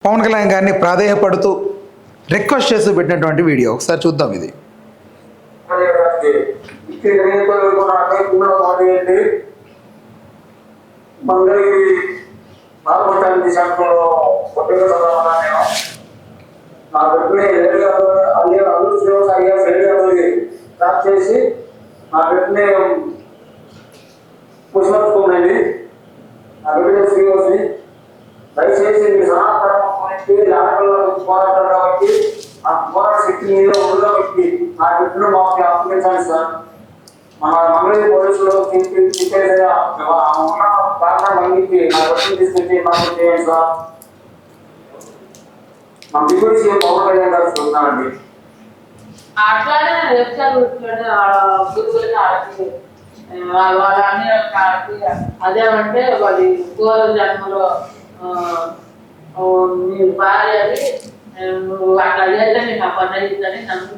పవన్ కళ్యాణ్ గారిని ప్రాధేయపడుతూ రిక్వెస్ట్ చేస్తూ పెట్టినటువంటి వీడియో ఒకసారి చూద్దాం. ఇది దయచేసి మీ సనాతనమైనటువంటి లాభాలను పోరాటాలు కాబట్టి ఆ పోరాట శక్తి మీద ఉండగా పెట్టి ఆ బిడ్డను మాకు అప్పగించాలి సార్. మన మంగళగిరి పోలీసులు ప్రార్థన మందికి నా బస్సులు తీసుకొచ్చి మాకు చేయండి సార్. మా దిగుడు సీఎం పవన్ కళ్యాణ్ గారు చూస్తున్నారండి. అట్లానే వాళ్ళని అదేమంటే వాడి పూర్వ జన్మలో నీ భార్య అది నువ్వు అట్లా చేస్తే నీకు ఆ పని అయ్యిందని నన్ను